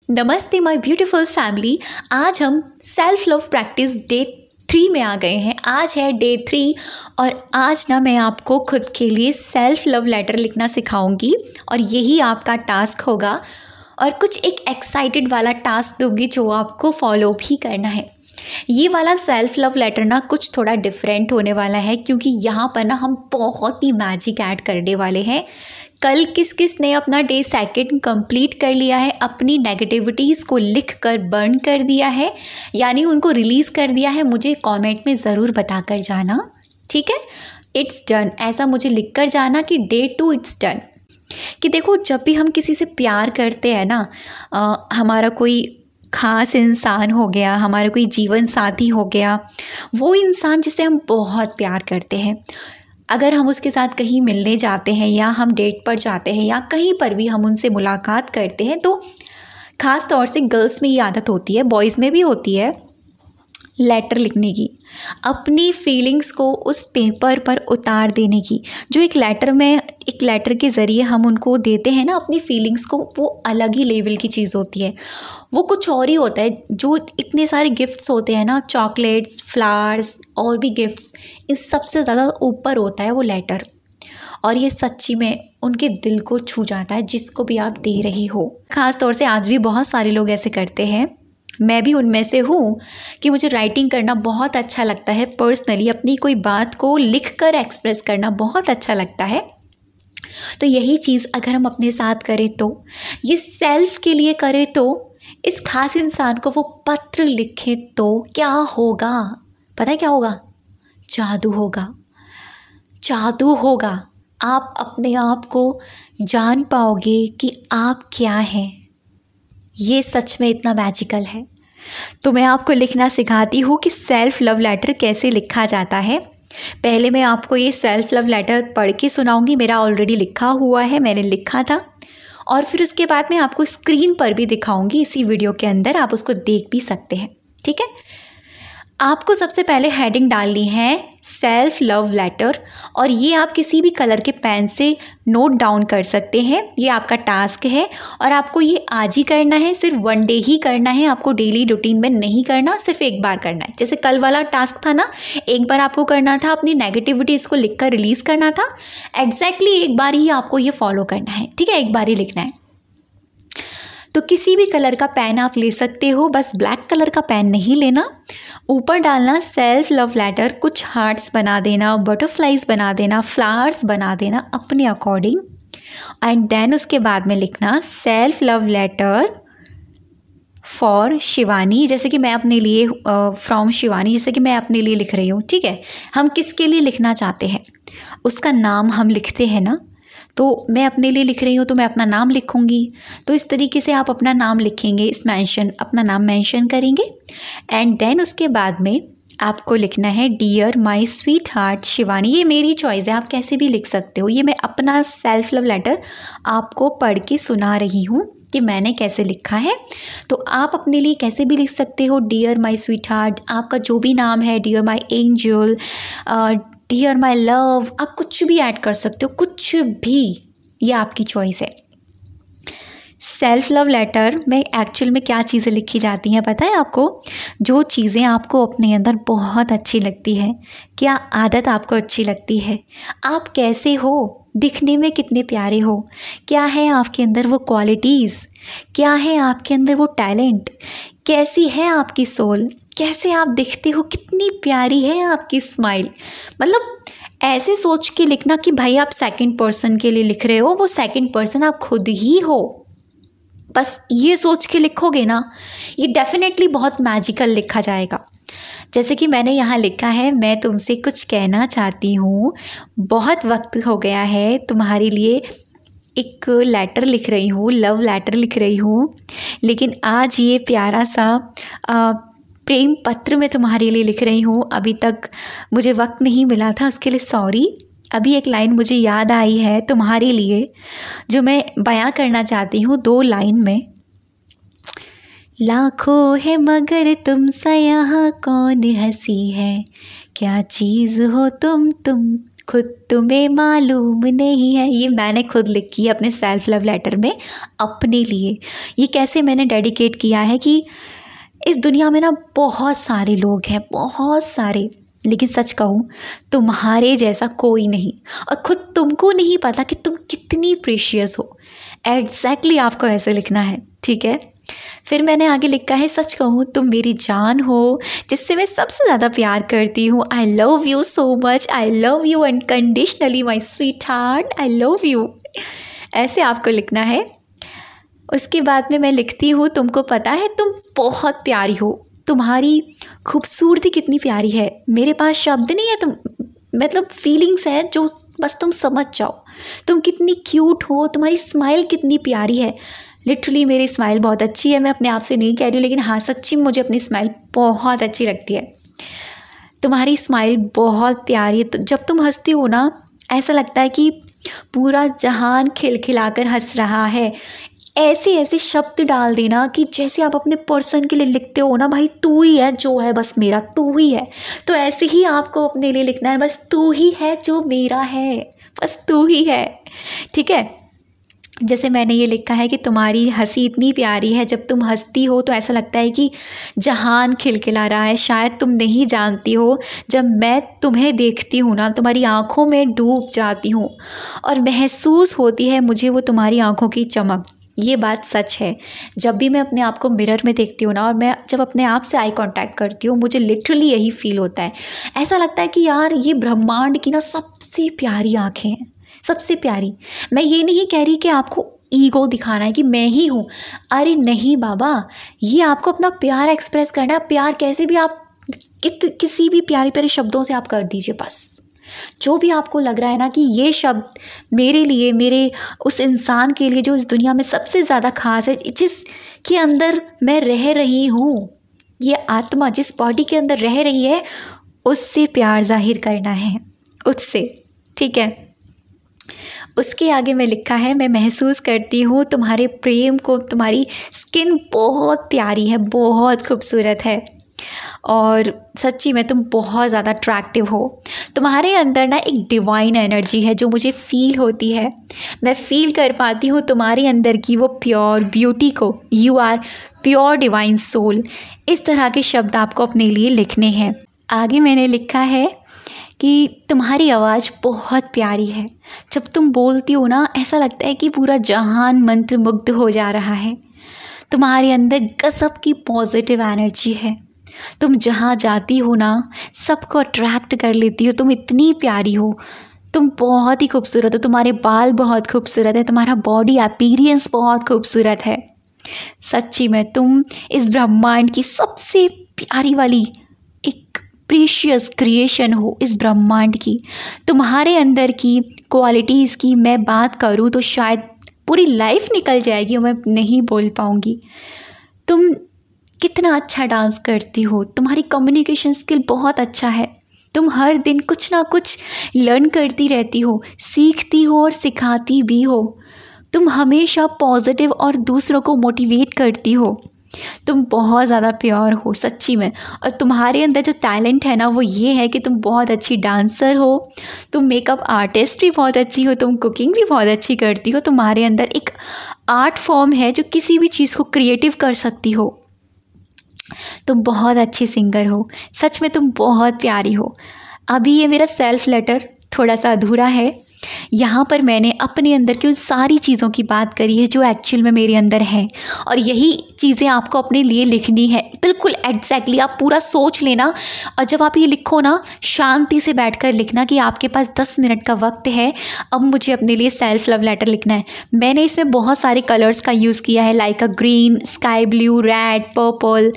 नमस्ते my beautiful family. आज हम सेल्फ लव प्रैक्टिस डे 3 में आ गए हैं। आज है डे 3 और आज ना मैं आपको खुद के लिए सेल्फ लव लेटर लिखना सिखाऊंगी और यही आपका टास्क होगा और कुछ एक एक्साइटेड वाला टास्क दूंगी जो आपको फॉलो भी करना है। ये वाला सेल्फ लव लेटर ना कुछ थोड़ा डिफरेंट होने वाला है क्योंकि यहाँ पर ना हम बहुत ही मैजिक ऐड करने वाले हैं। कल किस किस ने अपना डे 2 कंप्लीट कर लिया है, अपनी नेगेटिविटीज़ को लिख कर बर्न कर दिया है, यानी उनको रिलीज़ कर दिया है, मुझे कमेंट में ज़रूर बता कर जाना। ठीक है, इट्स डन ऐसा मुझे लिख कर जाना कि डे 2 इट्स डन। कि देखो, जब भी हम किसी से प्यार करते हैं ना, हमारा कोई ख़ास इंसान हो गया, हमारा कोई जीवन साथी हो गया, वो इंसान जिसे हम बहुत प्यार करते हैं, अगर हम उसके साथ कहीं मिलने जाते हैं या हम डेट पर जाते हैं या कहीं पर भी हम उनसे मुलाकात करते हैं तो ख़ास तौर से गर्ल्स में ये आदत होती है, बॉयज़ में भी होती है, लेटर लिखने की, अपनी फीलिंग्स को उस पेपर पर उतार देने की। जो एक लेटर के ज़रिए हम उनको देते हैं ना अपनी फीलिंग्स को, वो अलग ही लेवल की चीज़ होती है, वो कुछ और ही होता है। जो इतने सारे गिफ्ट्स होते हैं ना, चॉकलेट्स, फ्लावर्स और भी गिफ्ट्स, इस सबसे ज़्यादा ऊपर होता है वो लेटर। और ये सच्ची में उनके दिल को छू जाता है जिसको भी आप दे रही हो। ख़ास तौर से आज भी बहुत सारे लोग ऐसे करते हैं, मैं भी उनमें से हूँ कि मुझे राइटिंग करना बहुत अच्छा लगता है। पर्सनली अपनी कोई बात को लिख कर एक्सप्रेस करना बहुत अच्छा लगता है। तो यही चीज़ अगर हम अपने साथ करें तो, ये सेल्फ के लिए करें तो, इस खास इंसान को वो पत्र लिखें तो क्या होगा? पता है क्या होगा? जादू होगा, जादू होगा। आप अपने आप को जान पाओगे कि आप क्या हैं। ये सच में इतना मैजिकल है। तो मैं आपको लिखना सिखाती हूँ कि सेल्फ लव लेटर कैसे लिखा जाता है। पहले मैं आपको ये सेल्फ लव लेटर पढ़ के सुनाऊंगी, मेरा ऑलरेडी लिखा हुआ है, मैंने लिखा था। और फिर उसके बाद मैं आपको स्क्रीन पर भी दिखाऊंगी इसी वीडियो के अंदर, आप उसको देख भी सकते हैं। ठीक है, आपको सबसे पहले हेडिंग डालनी है सेल्फ लव लेटर और ये आप किसी भी कलर के पेन से नोट डाउन कर सकते हैं। ये आपका टास्क है और आपको ये आज ही करना है, सिर्फ 1 डे ही करना है, आपको डेली रूटीन में नहीं करना, सिर्फ एक बार करना है। जैसे कल वाला टास्क था ना, एक बार आपको करना था, अपनी नेगेटिविटी इसको लिख कर रिलीज़ करना था। एग्जैक्टली एक बार ही आपको ये फॉलो करना है। ठीक है, एक बार ही लिखना है। तो किसी भी कलर का पेन आप ले सकते हो, बस ब्लैक कलर का पेन नहीं लेना। ऊपर डालना सेल्फ लव लेटर, कुछ हार्ट्स बना देना, बटरफ्लाइज बना देना, फ्लावर्स बना देना अपने अकॉर्डिंग। एंड देन उसके बाद में लिखना self love letter for Shivani, जैसे कि मैं अपने लिए, फ्रॉम शिवानी, जैसे कि मैं अपने लिए लिख रही हूँ। ठीक है, हम किसके लिए लिखना चाहते हैं उसका नाम हम लिखते हैं ना, तो मैं अपने लिए लिख रही हूँ तो मैं अपना नाम लिखूँगी। तो इस तरीके से आप अपना नाम लिखेंगे, इस मेंशन, अपना नाम मेंशन करेंगे। एंड देन उसके बाद में आपको लिखना है dear my sweetheart Shivani. ये मेरी चॉइस है, आप कैसे भी लिख सकते हो। ये मैं अपना सेल्फ लव लेटर आपको पढ़ के सुना रही हूँ कि मैंने कैसे लिखा है। तो आप अपने लिए कैसे भी लिख सकते हो, डियर माय स्वीट हार्ट, आपका जो भी नाम है, dear my angel, dear my love, आप कुछ भी ऐड कर सकते हो, कुछ भी, ये आपकी चॉइस है। सेल्फ लव लेटर में एक्चुअल में क्या चीज़ें लिखी जाती हैं पता है आपको? जो चीज़ें आपको अपने अंदर बहुत अच्छी लगती है, क्या आदत आपको अच्छी लगती है, आप कैसे हो, दिखने में कितने प्यारे हो, क्या है आपके अंदर वो क्वालिटीज़, क्या है आपके अंदर वो टैलेंट, कैसी है आपकी सोल, कैसे आप दिखते हो, कितनी प्यारी है आपकी स्माइल। मतलब ऐसे सोच के लिखना कि भाई आप सेकंड पर्सन के लिए लिख रहे हो, वो सेकंड पर्सन आप खुद ही हो। बस ये सोच के लिखोगे ना, ये डेफिनेटली बहुत मैजिकल लिखा जाएगा। जैसे कि मैंने यहाँ लिखा है, मैं तुमसे कुछ कहना चाहती हूँ, बहुत वक्त हो गया है, तुम्हारे लिए एक लेटर लिख रही हूँ, लव लेटर लिख रही हूँ, लेकिन आज ये प्यारा सा प्रेम पत्र मैं तुम्हारे लिए लिख रही हूँ। अभी तक मुझे वक्त नहीं मिला था, उसके लिए सॉरी। अभी एक लाइन मुझे याद आई है तुम्हारे लिए, जो मैं बयां करना चाहती हूँ 2 लाइन में। लाखों है मगर तुम सा यहाँ कौन हंसी है, क्या चीज़ हो तुम खुद तुम्हें मालूम नहीं है, ये मैंने खुद लिखी है अपने सेल्फ लव लेटर में अपने लिए। ये कैसे मैंने डेडिकेट किया है कि इस दुनिया में ना बहुत सारे लोग हैं, बहुत सारे, लेकिन सच कहूँ तुम्हारे जैसा कोई नहीं, और खुद तुमको नहीं पता कि तुम कितनी प्रीशियस हो। एग्जैक्टली आपको ऐसे लिखना है, ठीक है। फिर मैंने आगे लिखा है, सच कहूँ तुम मेरी जान हो, जिससे मैं सबसे ज़्यादा प्यार करती हूँ। आई love you so much, I love you unconditionally my sweet heart, I love you. ऐसे आपको लिखना है। उसके बाद में मैं लिखती हूँ, तुमको पता है तुम बहुत प्यारी हो, तुम्हारी खूबसूरती कितनी प्यारी है, मेरे पास शब्द नहीं है, तुम मतलब फीलिंग्स है जो बस तुम समझ जाओ। तुम कितनी क्यूट हो, तुम्हारी स्माइल कितनी प्यारी है। लिटरली मेरी स्माइल बहुत अच्छी है, मैं अपने आप से नहीं कह रही हूँ, लेकिन हाँ सच्ची मुझे अपनी स्माइल बहुत अच्छी लगती है। तुम्हारी स्माइल बहुत प्यारी है, तो जब तुम हंसती हो ना ऐसा लगता है कि पूरा जहान खिलखिलाकर हंस रहा है। ऐसे ऐसे शब्द डाल देना कि जैसे आप अपने पर्सन के लिए लिखते हो ना, भाई तू ही है जो है बस मेरा, तू ही है, तो ऐसे ही आपको अपने लिए लिखना है, बस तू ही है जो मेरा है, बस तू ही है, ठीक है। जैसे मैंने ये लिखा है कि तुम्हारी हंसी इतनी प्यारी है, जब तुम हंसती हो तो ऐसा लगता है कि जहान खिलखिला रहा है। शायद तुम नहीं जानती हो, जब मैं तुम्हें देखती हूँ ना तुम्हारी आँखों में डूब जाती हूँ और महसूस होती है मुझे वो तुम्हारी आँखों की चमक। ये बात सच है। जब भी मैं अपने आप को मिरर में देखती हूँ ना, और मैं जब अपने आप से आई कांटेक्ट करती हूँ, मुझे लिटरली यही फील होता है। ऐसा लगता है कि यार ये ब्रह्मांड की ना सबसे प्यारी आँखें हैं, सबसे प्यारी। मैं ये नहीं कह रही कि आपको ईगो दिखाना है कि मैं ही हूँ, अरे नहीं बाबा, ये आपको अपना प्यार एक्सप्रेस करना है। प्यार कैसे भी आप किसी भी प्यारे प्यारे शब्दों से आप कर दीजिए, बस जो भी आपको लग रहा है ना कि ये शब्द मेरे लिए, मेरे उस इंसान के लिए जो इस दुनिया में सबसे ज़्यादा खास है, जिसके अंदर मैं रह रही हूँ, ये आत्मा जिस बॉडी के अंदर रह रही है, उससे प्यार जाहिर करना है, उससे, ठीक है। उसके आगे मैं लिखा है, मैं महसूस करती हूँ तुम्हारे प्रेम को, तुम्हारी स्किन बहुत प्यारी है, बहुत खूबसूरत है, और सच्ची में तुम बहुत ज़्यादा अट्रैक्टिव हो। तुम्हारे अंदर ना एक डिवाइन एनर्जी है जो मुझे फ़ील होती है, मैं फ़ील कर पाती हूँ तुम्हारे अंदर की वो प्योर ब्यूटी को। You are pure divine soul. इस तरह के शब्द आपको अपने लिए लिखने हैं। आगे मैंने लिखा है कि तुम्हारी आवाज़ बहुत प्यारी है, जब तुम बोलती हो ना ऐसा लगता है कि पूरा जहान मंत्रमुग्ध हो जा रहा है। तुम्हारे अंदर गजब की पॉजिटिव एनर्जी है, तुम जहाँ जाती हो ना सबको अट्रैक्ट कर लेती हो। तुम इतनी प्यारी हो, तुम बहुत ही खूबसूरत हो, तुम्हारे बाल बहुत खूबसूरत है, तुम्हारा बॉडी अपीयरेंस बहुत खूबसूरत है। सच्ची में तुम इस ब्रह्मांड की सबसे प्यारी वाली एक प्रीशियस क्रिएशन हो इस ब्रह्मांड की। तुम्हारे अंदर की क्वालिटीज़ की मैं बात करूँ तो शायद पूरी लाइफ निकल जाएगी, मैं नहीं बोल पाऊँगी। तुम कितना अच्छा डांस करती हो, तुम्हारी कम्युनिकेशन स्किल बहुत अच्छा है, तुम हर दिन कुछ ना कुछ लर्न करती रहती हो, सीखती हो और सिखाती भी हो। तुम हमेशा पॉजिटिव और दूसरों को मोटिवेट करती हो। तुम बहुत ज़्यादा प्योर हो सच्ची में। और तुम्हारे अंदर जो टैलेंट है ना वो ये है कि तुम बहुत अच्छी डांसर हो, तुम मेकअप आर्टिस्ट भी बहुत अच्छी हो, तुम कुकिंग भी बहुत अच्छी करती हो। तुम्हारे अंदर एक आर्ट फॉर्म है जो किसी भी चीज़ को क्रिएटिव कर सकती हो। तुम बहुत अच्छी सिंगर हो, सच में तुम बहुत प्यारी हो। अभी ये मेरा सेल्फ लेटर थोड़ा सा अधूरा है, यहाँ पर मैंने अपने अंदर की उन सारी चीज़ों की बात करी है जो एक्चुअल में मेरे अंदर है, और यही चीज़ें आपको अपने लिए लिखनी है। बिल्कुल एग्जैक्टली आप पूरा सोच लेना, और जब आप ये लिखो ना शांति से बैठकर लिखना कि आपके पास 10 मिनट का वक्त है, अब मुझे अपने लिए सेल्फ लव लेटर लिखना है। मैंने इसमें बहुत सारे कलर्स का यूज़ किया है, लाइक अ green, sky blue, red, purple,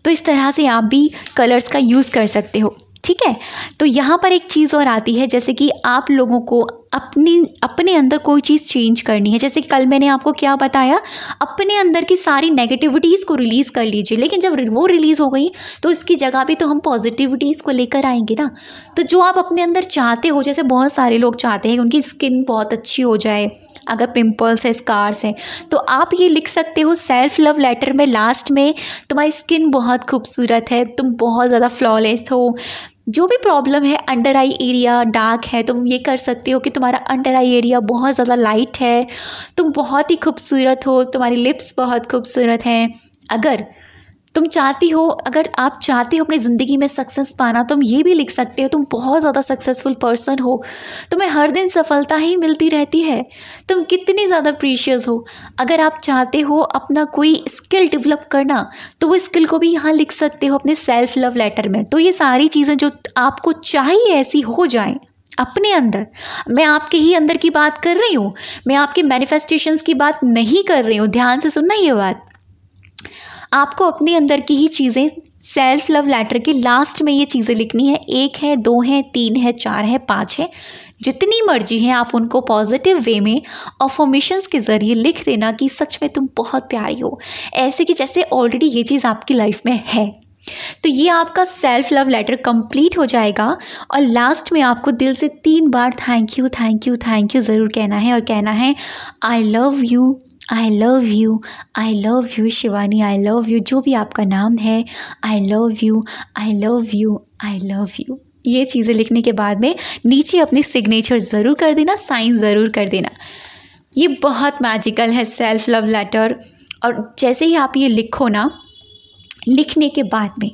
तो इस तरह से आप भी कलर्स का यूज़ कर सकते हो, ठीक है। तो यहाँ पर एक चीज़ और आती है, जैसे कि आप लोगों को अपने अंदर कोई चीज़ चेंज करनी है। जैसे कि कल मैंने आपको क्या बताया, अपने अंदर की सारी नेगेटिविटीज़ को रिलीज़ कर लीजिए, लेकिन जब वो रिलीज़ हो गई तो इसकी जगह भी तो हम पॉजिटिविटीज़ को लेकर आएंगे ना। तो जो आप अपने अंदर चाहते हो, जैसे बहुत सारे लोग चाहते हैं कि उनकी स्किन बहुत अच्छी हो जाए, अगर पिंपल्स है, स्कार्स हैं, तो आप ये लिख सकते हो सेल्फ लव लेटर में लास्ट में, तुम्हारी स्किन बहुत खूबसूरत है, तुम बहुत ज़्यादा फ्लॉलेस हो, जो भी प्रॉब्लम है, अंडर आई एरिया डार्क है, तुम ये कर सकते हो कि तुम्हारा अंडर आई एरिया बहुत ज़्यादा लाइट है, तुम बहुत ही खूबसूरत हो, तुम्हारी लिप्स बहुत खूबसूरत हैं। अगर आप चाहते हो अपनी ज़िंदगी में सक्सेस पाना, तुम ये भी लिख सकते हो तुम बहुत ज़्यादा सक्सेसफुल पर्सन हो, तुम्हें हर दिन सफलता ही मिलती रहती है, तुम कितनी ज़्यादा प्रीशियस हो। अगर आप चाहते हो अपना कोई स्किल डेवलप करना, तो वो स्किल को भी यहाँ लिख सकते हो अपने सेल्फ लव लेटर में। तो ये सारी चीज़ें जो आपको चाहिए ऐसी हो जाएं अपने अंदर। मैं आपके ही अंदर की बात कर रही हूँ, मैं आपके मैनिफेस्टेशंस की बात नहीं कर रही हूँ। ध्यान से सुनना ये बात। आपको अपने अंदर की ही चीज़ें सेल्फ लव लेटर के लास्ट में ये चीज़ें लिखनी है। 1 है, 2 है, 3 है, 4 है, 5 है, जितनी मर्जी है आप उनको पॉजिटिव वे में अफर्मेशंस के ज़रिए लिख देना कि सच में तुम बहुत प्यारी हो, ऐसे कि जैसे ऑलरेडी ये चीज़ आपकी लाइफ में है। तो ये आपका सेल्फ लव लेटर कंप्लीट हो जाएगा और लास्ट में आपको दिल से 3 बार thank you thank you thank you ज़रूर कहना है और कहना है I love you, I love you, I love you Shivani, I love you, जो भी आपका नाम है, I love you, I love you, I love you. ये चीज़ें लिखने के बाद में नीचे अपनी सिग्नेचर ज़रूर कर देना, साइन ज़रूर कर देना। ये बहुत मैजिकल है सेल्फ लव लेटर। और जैसे ही आप ये लिखो ना, लिखने के बाद में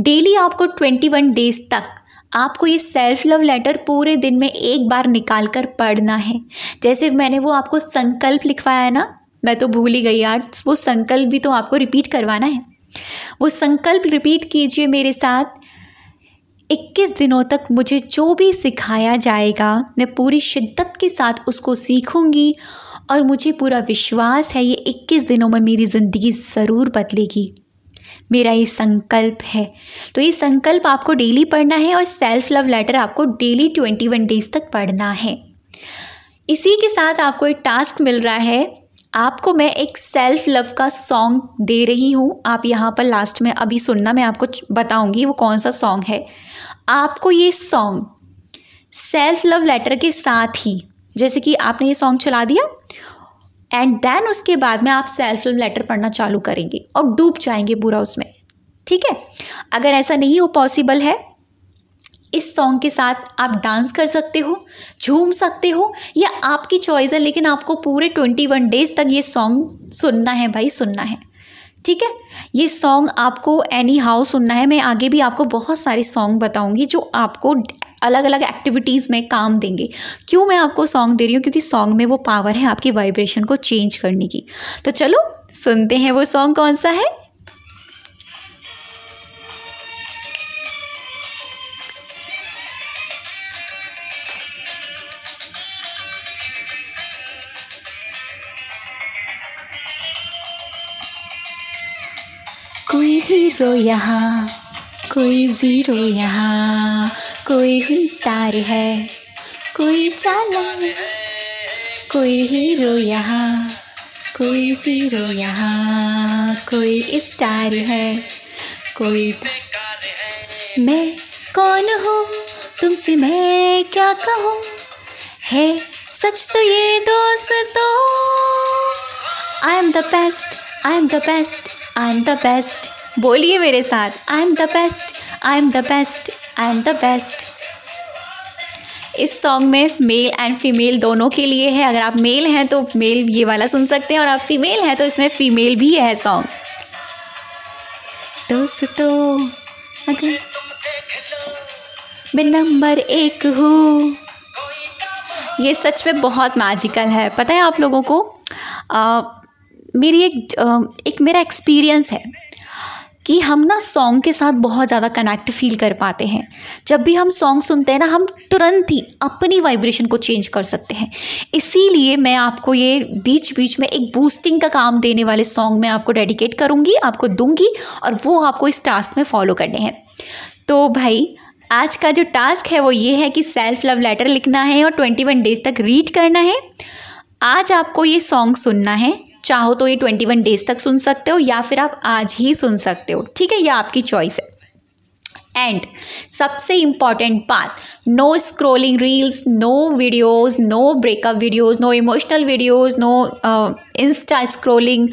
डेली आपको 21 डेज़ तक आपको ये सेल्फ लव लेटर पूरे दिन में एक बार निकाल कर पढ़ना है। जैसे मैंने वो आपको संकल्प लिखवाया है ना, मैं तो भूल ही गई यार, वो संकल्प भी तो आपको रिपीट करवाना है। वो संकल्प रिपीट कीजिए मेरे साथ। 21 दिनों तक मुझे जो भी सिखाया जाएगा मैं पूरी शिद्दत के साथ उसको सीखूंगी और मुझे पूरा विश्वास है ये 21 दिनों में मेरी ज़िंदगी ज़रूर बदलेगी। मेरा ये संकल्प है। तो ये संकल्प आपको डेली पढ़ना है और सेल्फ लव लेटर आपको डेली 21 डेज़ तक पढ़ना है। इसी के साथ आपको एक टास्क मिल रहा है। आपको मैं एक सेल्फ लव का सॉन्ग दे रही हूँ। आप यहाँ पर लास्ट में अभी सुनना, मैं आपको बताऊँगी वो कौन सा सॉन्ग है। आपको ये सॉन्ग सेल्फ लव लेटर के साथ ही, जैसे कि आपने ये सॉन्ग चला दिया एंड देन उसके बाद में आप सेल्फ लव लेटर पढ़ना चालू करेंगे और डूब जाएंगे पूरा उसमें, ठीक है। अगर ऐसा नहीं हो पॉसिबल है, इस सॉन्ग के साथ आप डांस कर सकते हो, झूम सकते हो, या आपकी चॉइस है, लेकिन आपको पूरे 21 डेज़ तक ये सॉन्ग सुनना है भाई, सुनना है, ठीक है। ये सॉन्ग आपको एनी हाउ सुनना है। मैं आगे भी आपको बहुत सारे सॉन्ग बताऊंगी जो आपको अलग अलग एक्टिविटीज़ में काम देंगे। क्यों मैं आपको सॉन्ग दे रही हूँ? क्योंकि सॉन्ग में वो पावर है आपकी वाइब्रेशन को चेंज करने की। तो चलो सुनते हैं वो सॉन्ग कौन सा है। कोई हीरो यहाँ, कोई ज़ीरो यहाँ, कोई स्टार है, कोई चालाक, कोई हीरो यहाँ, कोई ज़ीरो यहाँ, कोई स्टार है, कोई। मैं कौन हूँ तुमसे मैं क्या कहूँ, है सच तो ये दोस्तों। I am the best, I am the best, I am the best. बोलिए मेरे साथ, I am the best, I am the best, I am the best. इस सॉन्ग में मेल एंड फीमेल दोनों के लिए है। अगर आप मेल हैं तो मेल ये वाला सुन सकते हैं और आप फीमेल हैं तो इसमें फीमेल भी है सॉन्ग। दोस्तों अगर मैं नंबर 1 हूँ, ये सच में बहुत मैजिकल है। पता है आप लोगों को, मेरी एक मेरा एक्सपीरियंस है कि हम ना सॉन्ग के साथ बहुत ज़्यादा कनेक्ट फील कर पाते हैं। जब भी हम सॉन्ग सुनते हैं ना, हम तुरंत ही अपनी वाइब्रेशन को चेंज कर सकते हैं। इसीलिए मैं आपको ये बीच बीच में एक बूस्टिंग का काम देने वाले सॉन्ग मैं आपको डेडिकेट करूँगी, आपको दूंगी, और वो आपको इस टास्क में फॉलो करने हैं। तो भाई आज का जो टास्क है वो ये है कि सेल्फ लव लेटर लिखना है और 21 डेज़ तक रीड करना है। आज आपको ये सॉन्ग सुनना है, चाहो तो ये 21 डेज़ तक सुन सकते हो या फिर आप आज ही सुन सकते हो, ठीक है, यह आपकी चॉइस है। एंड सबसे इम्पॉर्टेंट बात, no scrolling reels, no videos, no breakup videos, no emotional videos, no insta scrolling,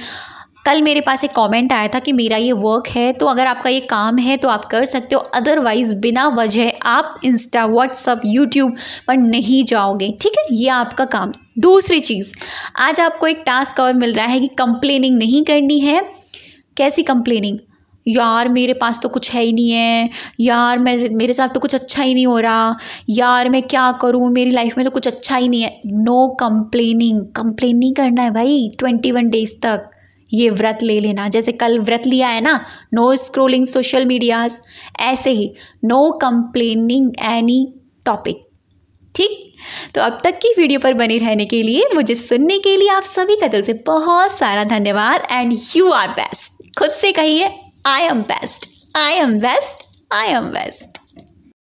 कल मेरे पास एक कमेंट आया था कि मेरा ये वर्क है, तो अगर आपका ये काम है तो आप कर सकते हो, अदरवाइज़ बिना वजह आप इंस्टा, व्हाट्सअप, यूट्यूब पर नहीं जाओगे, ठीक है। ये आपका काम। दूसरी चीज़, आज आपको एक टास्क और मिल रहा है कि कंप्लेनिंग नहीं करनी है। कैसी कंप्लेनिंग? यार मेरे पास तो कुछ है ही नहीं है, यार मेरे साथ तो कुछ अच्छा ही नहीं हो रहा, यार मैं क्या करूँ, मेरी लाइफ में तो कुछ अच्छा ही नहीं है। No complaining. कंप्लेन नहीं करना है भाई 21 डेज तक। ये व्रत ले लेना, जैसे कल व्रत लिया है ना, नो स्क्रोलिंग सोशल मीडियाज, ऐसे ही नो कंप्लेनिंग एनी टॉपिक, ठीक। तो अब तक की वीडियो पर बने रहने के लिए, मुझे सुनने के लिए आप सभी का दिल से बहुत सारा धन्यवाद। And you are best. खुद से कहिए, I am best, I am best, I am best.